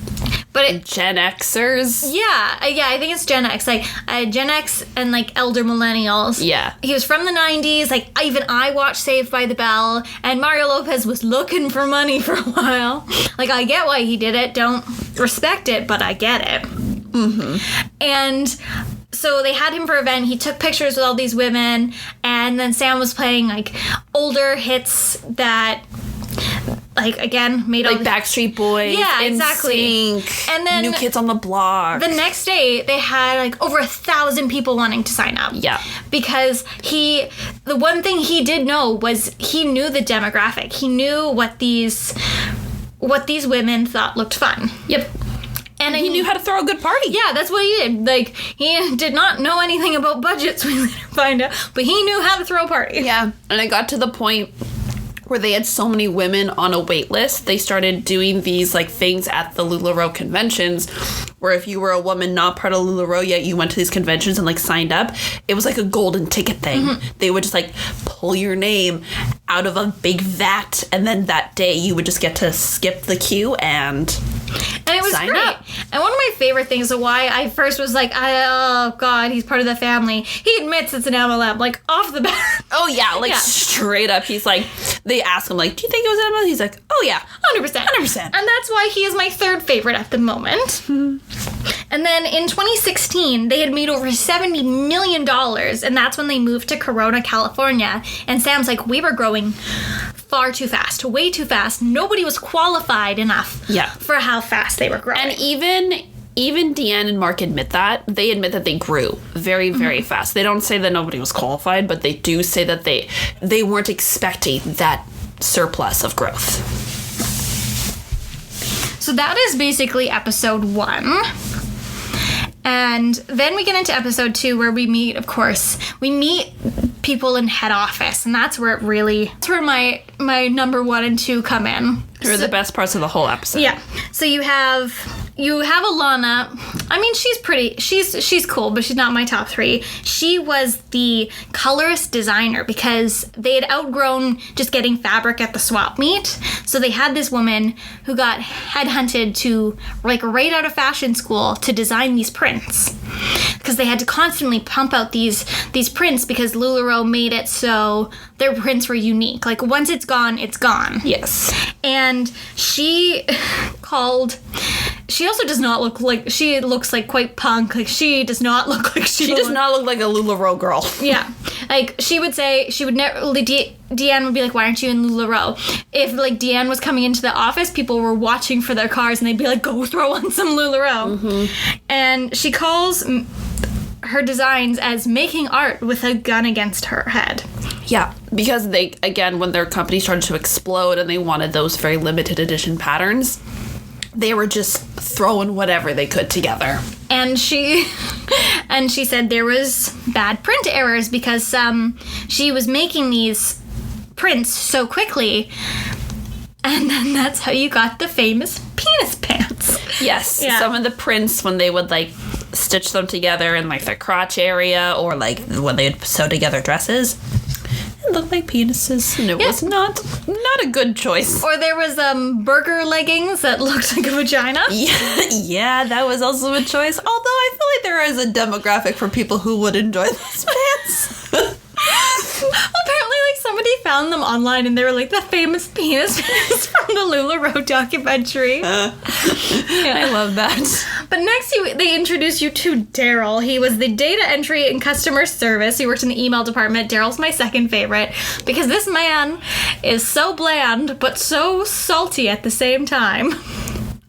Gen Xers. Yeah, I think it's Gen X. Like, Gen X and, like, elder millennials. Yeah. He was from the 90s. Like, even I watched Saved by the Bell, and Mario Lopez was looking for money for a while. Like, I get why he did it. Don't respect it, but I get it. Mm-hmm. And so they had him for an event. He took pictures with all these women, and then Sam was playing, like, older hits that, like, again, made all like Backstreet Boys. Yeah, exactly. NSYNC, and then New Kids on the Block. The next day, they had, like, over 1,000 people wanting to sign up. Yeah. Because the one thing he did know was he knew the demographic. He knew what these women thought looked fun. Yep. And he knew how to throw a good party. Yeah, that's what he did. Like, he did not know anything about budgets, we later find out, but he knew how to throw a party. Yeah, and I got to the point where they had so many women on a wait list, they started doing these, like, things at the LuLaRich conventions, where if you were a woman not part of LuLaRich yet, you went to these conventions and, like, signed up. It was like a golden ticket thing. Mm-hmm. They would just, like, pull your name out of a big vat, and then that day you would just get to skip the queue and it was great. Up. And one of my favorite things of why I first was like, oh, God, he's part of the family. He admits it's an MLM, like, off the bat. Oh, yeah, like, straight up. He's like, they ask him, like, do you think it was an MLM? He's like, oh, yeah. 100%. 100%. And that's why he is my third favorite at the moment. Mm-hmm. And then in 2016, they had made over $70 million, and that's when they moved to Corona, California. And Sam's like, we were growing far too fast, way too fast. Nobody was qualified enough for how fast they were growing. And even Deanne and Mark admit that. They admit that they grew very, very fast. They don't say that nobody was qualified, but they do say that they weren't expecting that surplus of growth. So that is basically episode 1. And then we get into episode 2 where we meet people in head office, and that's where my number 1 and 2 come in. They're the best parts of the whole episode. Yeah. So you have Alana. I mean, she's cool, but she's not my top 3. She was the colorist designer because they had outgrown just getting fabric at the swap meet. So they had this woman who got headhunted to, like, right out of fashion school to design these prints. Because they had to constantly pump out these prints because LuLaRich made it so their prints were unique. Like, once it's gone, it's gone. Yes. And she also does not look like, she looks like quite punk. Like, she does not look like she does not look like a LuLaRich girl. Yeah. Like, Deanne would be like, why aren't you in LuLaRich? If, like, Deanne was coming into the office, people were watching for their cars and they'd be like, go throw on some LuLaRich. Mm-hmm. And she calls her designs as making art with a gun against her head. Yeah, because they, again, when their company started to explode and they wanted those very limited edition patterns, they were just throwing whatever they could together. And she said there was bad print errors because she was making these prints so quickly, and then that's how you got the famous penis pants. Yes, yeah. Some of the prints, when they would, like, stitch them together in, like, their crotch area, or, like, when they'd sew together dresses, it looked like penises, and it was not a good choice. Or there was burger leggings that looked like a vagina. Yeah, that was also a choice. Although I feel like there is a demographic for people who would enjoy those pants. Apparently, like, somebody found them online and they were like the famous penis pants from the LuLaRich documentary. I love that. But next, they introduce you to Daryl. He was the data entry and customer service. He worked in the email department. Daryl's my second favorite because this man is so bland but so salty at the same time.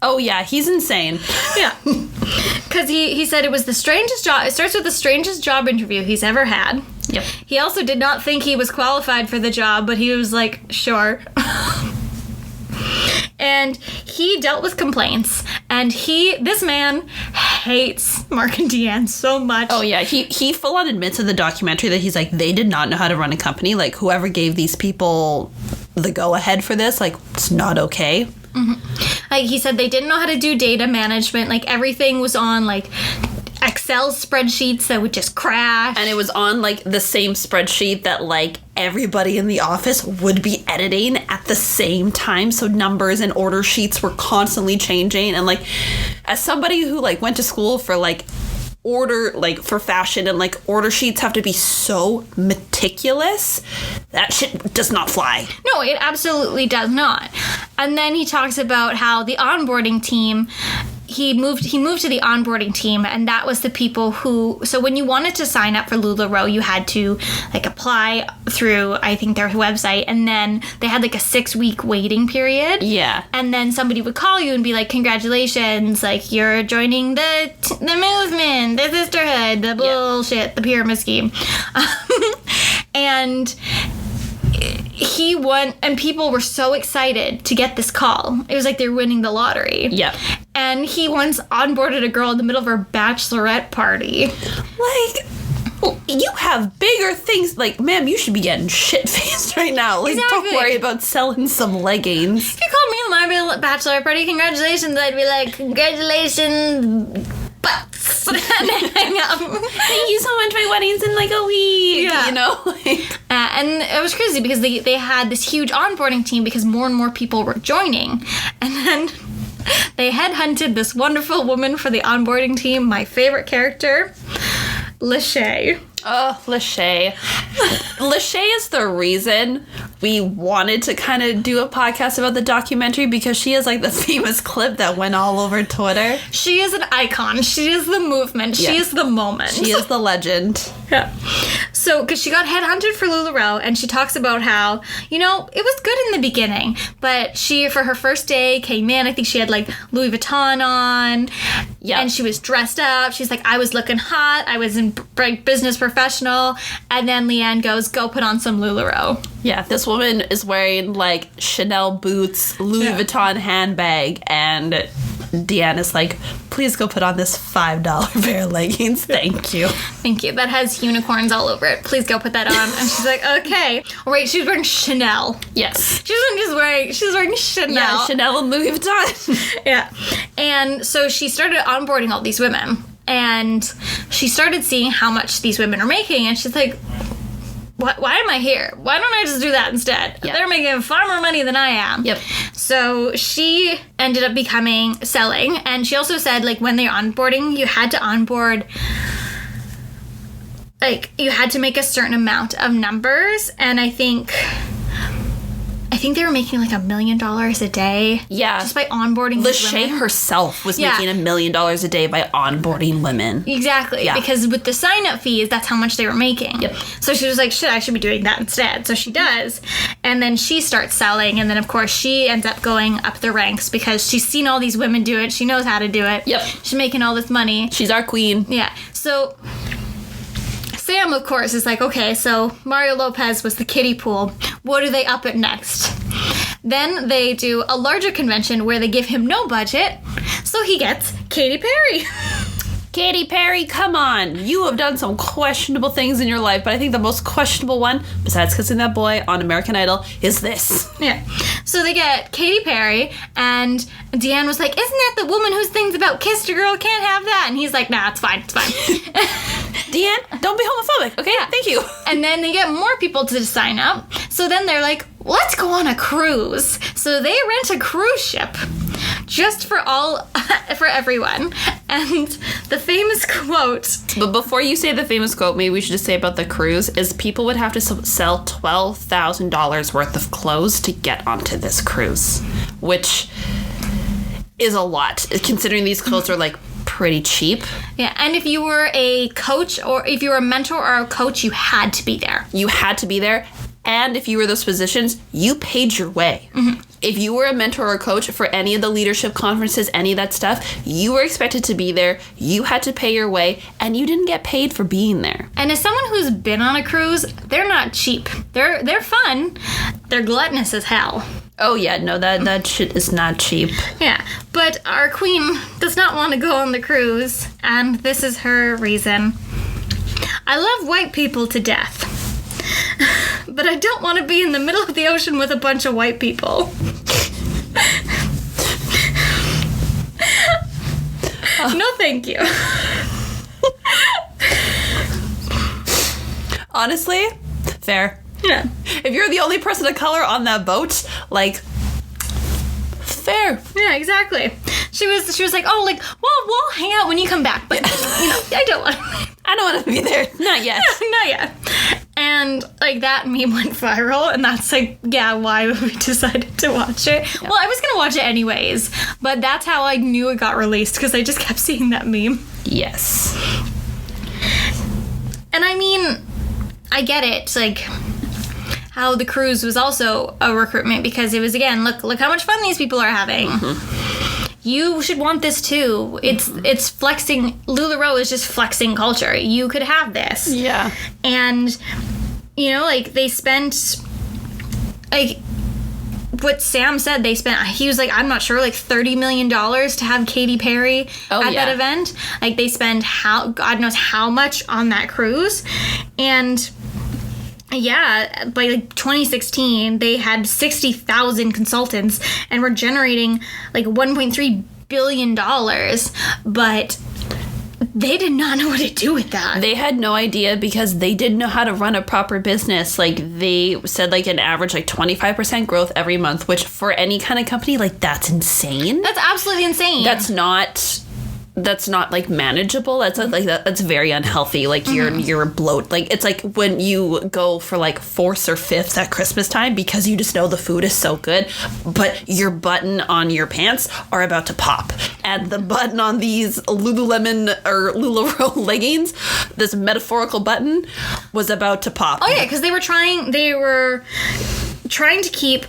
Oh, yeah, he's insane. Yeah. Because he said it was the strangest job. It starts with the strangest job interview he's ever had. Yep. He also did not think he was qualified for the job, but he was like, sure. And he dealt with complaints. And this man hates Mark and Deanne so much. Oh, yeah. He full on admits in the documentary that he's like, they did not know how to run a company. Like, whoever gave these people the go-ahead for this, like, it's not okay. Mm-hmm. Like, he said they didn't know how to do data management. Like, everything was on, like, Excel spreadsheets that would just crash. And it was on, like, the same spreadsheet that, like, everybody in the office would be editing at the same time. So numbers and order sheets were constantly changing. And, like, as somebody who, like, went to school for, like, for fashion, and, like, order sheets have to be so meticulous, that shit does not fly. No, it absolutely does not. And then he talks about how the onboarding team, he moved to the onboarding team, and that was the people who, so when you wanted to sign up for LuLaRich, you had to, like, apply through, I think, their website, and then they had, like, a 6-week waiting period. Yeah. And then somebody would call you and be like, congratulations, like, you're joining the movement, the sisterhood, the bullshit, the pyramid scheme. And he won, and people were so excited to get this call. It was like they were winning the lottery. Yep. And he once onboarded a girl in the middle of her bachelorette party. Like, you have bigger things. Like, ma'am, you should be getting shit-faced right now. Like, exactly. Don't worry about selling some leggings. If you called me at my bachelorette party, congratulations, I'd be like, congratulations, butts. And hang up. Thank you so much. My wedding's in, like, a week. Yeah. You know? And it was crazy because they had this huge onboarding team because more and more people were joining. And then they headhunted this wonderful woman for the onboarding team, my favorite character, Lachey. Oh, Lachey. Lachey is the reason we wanted to kind of do a podcast about the documentary, because she is, like, the famous clip that went all over Twitter. She is an icon. She is the movement. Yeah. She is the moment. She is the legend. Yeah. So, because she got headhunted for LuLaRich, and she talks about how, you know, it was good in the beginning, but she, for her first day, came in, I think she had, like, Louis Vuitton on, and she was dressed up. She's like, I was looking hot, I was in business professional, and then Leanne goes, go put on some LuLaRich. Yeah, this woman is wearing, like, Chanel boots, Louis Vuitton handbag, and Deanne is like, please go put on this $5 pair of leggings. Thank you. Thank you. That has unicorns all over it. Please go put that on. And she's like, okay. Oh, wait, she's wearing Chanel. Yes. She wasn't just wearing, she's wearing Chanel. Yeah, Chanel and Louis Vuitton. Yeah. And so she started onboarding all these women. And she started seeing how much these women are making. And she's like, why am I here? Why don't I just do that instead? Yep. They're making far more money than I am. Yep. So she ended up selling. And she also said, like, when they're onboarding, you had to onboard, like, you had to make a certain amount of numbers. And I think they were making like $1 million a day. Yeah. Just by onboarding these women. Lachey herself was making $1 million a day by onboarding women. Exactly. Yeah. Because with the sign-up fees, that's how much they were making. Yep. So she was like, shit, I should be doing that instead. So she does. And then she starts selling. And then, of course, she ends up going up the ranks because she's seen all these women do it. She knows how to do it. Yep. She's making all this money. She's our queen. Yeah. So Sam, of course, is like, okay, so Mario Lopez was the kiddie pool. What do they up it next? Then they do a larger convention where they give him no budget, so he gets Katy Perry. Katy Perry, come on. You have done some questionable things in your life, but I think the most questionable one, besides kissing that boy on American Idol, is this. Yeah. So they get Katy Perry, and Deanne was like, isn't that the woman whose things about kissed a girl can't have that? And he's like, nah, it's fine, it's fine. Deanne, don't be homophobic, okay? Yeah. Thank you. And then they get more people to sign up. So then they're like, let's go on a cruise. So they rent a cruise ship just for everyone. And the famous quote. But before you say the famous quote, maybe we should just say about the cruise is people would have to sell $12,000 worth of clothes to get onto this cruise, which is a lot considering these clothes are like pretty cheap. Yeah, and if you were a coach or if you were a mentor or a coach, you had to be there. You had to be there. And if you were those positions, you paid your way. Mm-hmm. If you were a mentor or coach for any of the leadership conferences, any of that stuff, you were expected to be there. You had to pay your way, and you didn't get paid for being there. And as someone who's been on a cruise, they're not cheap. They're fun. They're gluttonous as hell. Oh yeah, no, that shit is not cheap. Yeah, but our queen does not want to go on the cruise, and this is her reason. I love white people to death. But I don't want to be in the middle of the ocean with a bunch of white people. No, thank you. Honestly, fair. Yeah. If you're the only person of color on that boat, like, fair. Yeah, exactly. She was like, oh, like, well, we'll hang out when you come back, but, you know, I don't want to be there. Not yet. Not yet. And, like, that meme went viral, and that's, like, yeah, why we decided to watch it. Yep. Well, I was going to watch it anyways, but that's how I knew it got released, because I just kept seeing that meme. Yes. And, I mean, I get it. It's, like, how the cruise was also a recruitment, because it was, again, look how much fun these people are having. Mm-hmm. You should want this too. It's flexing. LuLaRich is just flexing culture. You could have this. Yeah. And, you know, like, they spent, like, what Sam said, he was like, I'm not sure, like, $30 million to have Katy Perry at that event. Like, they spend God knows how much on that cruise. And yeah, by like 2016, they had 60,000 consultants and were generating like $1.3 billion, but they did not know what to do with that. They had no idea because they didn't know how to run a proper business. Like, they said like an average like 25% growth every month, which for any kind of company, like, that's insane. That's absolutely insane. That's not that's not like manageable. That's like that's very unhealthy. Like you're bloat. Like it's like when you go for like 4th or 5th at Christmas time because you just know the food is so good, but your button on your pants are about to pop, and the button on these Lululemon or LuLaRich leggings, this metaphorical button, was about to pop. Oh yeah, because they were trying to keep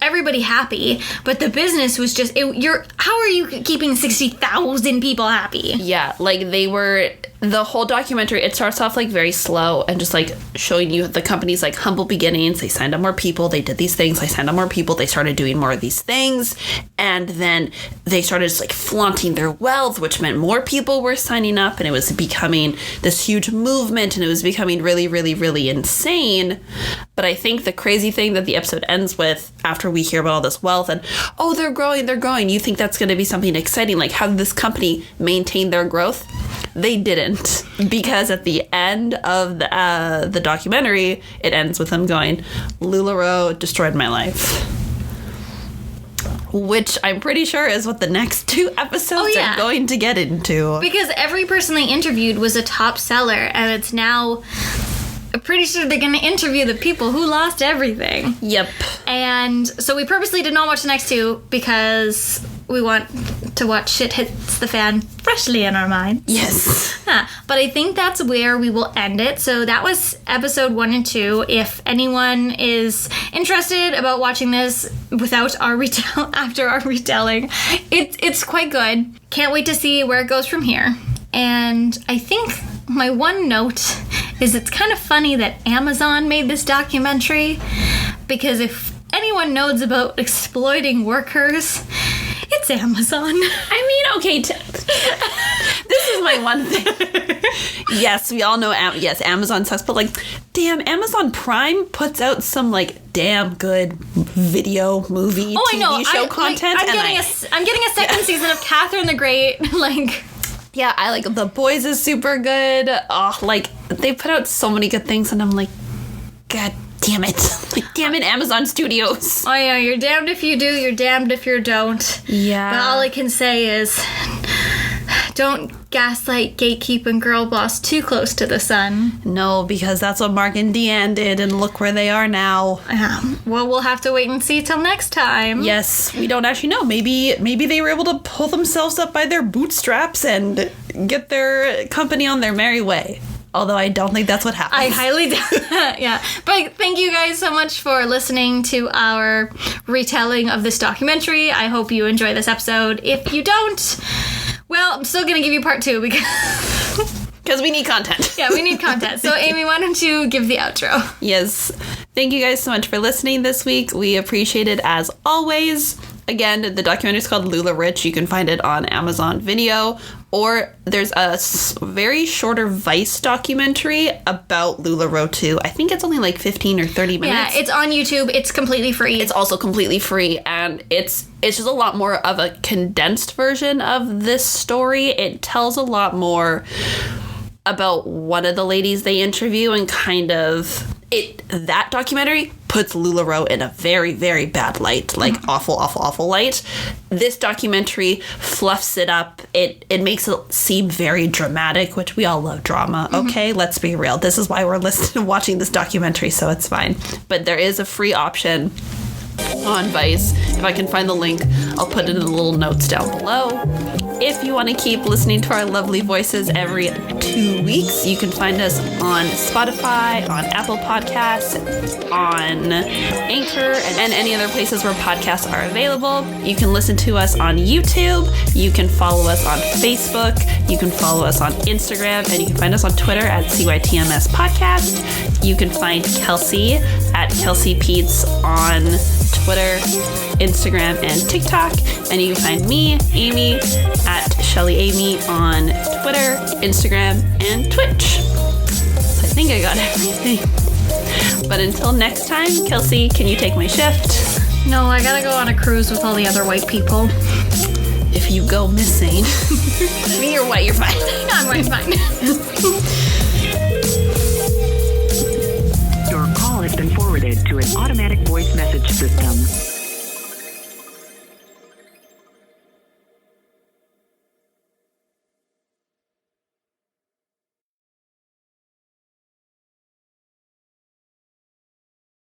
everybody happy, but the business was just how are you keeping 60,000 people happy? Yeah, like the whole documentary, it starts off like very slow and just like showing you the company's like humble beginnings. They signed up more people, they did these things, they signed up more people, they started doing more of these things, and then they started just like flaunting their wealth, which meant more people were signing up, and it was becoming this huge movement, and it was becoming really, really, really insane. But I think the crazy thing that the episode ends with, after we hear about all this wealth and, oh, they're growing, you think that's going to be something exciting, like how did this company maintain their growth? They didn't, because at the end of the documentary, it ends with them going, LuLaRich destroyed my life. Which I'm pretty sure is what the next 2 episodes are going to get into. Because every person they interviewed was a top seller, and it's now... I'm pretty sure they're going to interview the people who lost everything. Yep. And so we purposely did not watch the next 2 because we want to watch shit hits the fan freshly in our mind. Yes. But I think that's where we will end it. So that was episode 1 and 2. If anyone is interested about watching this without our after our retelling, it's quite good. Can't wait to see where it goes from here. And I think my one note is it's kind of funny that Amazon made this documentary, because if anyone knows about exploiting workers, it's Amazon. I mean, okay, this is my one thing. Yes, we all know, Amazon sucks, but like, damn, Amazon Prime puts out some like damn good video, movie, TV show content. I'm getting a second season of Catherine the Great, like... Yeah, I like The Boys is super good. Oh, like they put out so many good things, and I'm like, God damn it! Like, damn it, Amazon Studios. Oh yeah, you're damned if you do, you're damned if you don't. Yeah. But all I can say is, don't gaslight, gatekeep, and girl boss too close to the sun. No, because that's what Mark and Deanne did, and look where they are now. Well, we'll have to wait and see till next time. Yes, we don't actually know. Maybe they were able to pull themselves up by their bootstraps and get their company on their merry way. Although I don't think that's what happened. I highly doubt that, yeah. But thank you guys so much for listening to our retelling of this documentary. I hope you enjoy this episode. If you don't... Well, I'm still going to give you part 2 because we need content. Yeah, we need content. So, Amy, why don't you give the outro? Yes. Thank you guys so much for listening this week. We appreciate it as always. Again, the documentary is called LuLaRich. You can find it on Amazon Video. Or there's a very shorter Vice documentary about LuLaRich too. I think it's only like 15 or 30 minutes. Yeah, it's on YouTube. It's completely free. It's also completely free, and it's just a lot more of a condensed version of this story. It tells a lot more about one of the ladies they interview, and kind of that documentary puts LuLaRich in a very, very bad light, like awful, awful, awful light. This documentary fluffs it up. It makes it seem very dramatic, which we all love drama. Okay, let's be real. This is why we're watching this documentary, so it's fine. But there is a free option on Vice. If I can find the link, I'll put it in the little notes down below. If you want to keep listening to our lovely voices every 2 weeks, you can find us on Spotify, on Apple Podcasts, on Anchor, and any other places where podcasts are available. You can listen to us on YouTube. You can follow us on Facebook. You can follow us on Instagram, and you can find us on Twitter at CYTMS Podcast. You can find Kelsey at Kelsey Peets on Twitter, Instagram, and TikTok. And you can find me, Amy, at Shelly Amy on Twitter, Instagram, and Twitch. So I think I got everything. But until next time, Kelsey, can you take my shift? No, I gotta go on a cruise with all the other white people. If you go missing. I mean, you're white, you're fine. I'm white, fine. Your call has been forwarded to an automatic voice message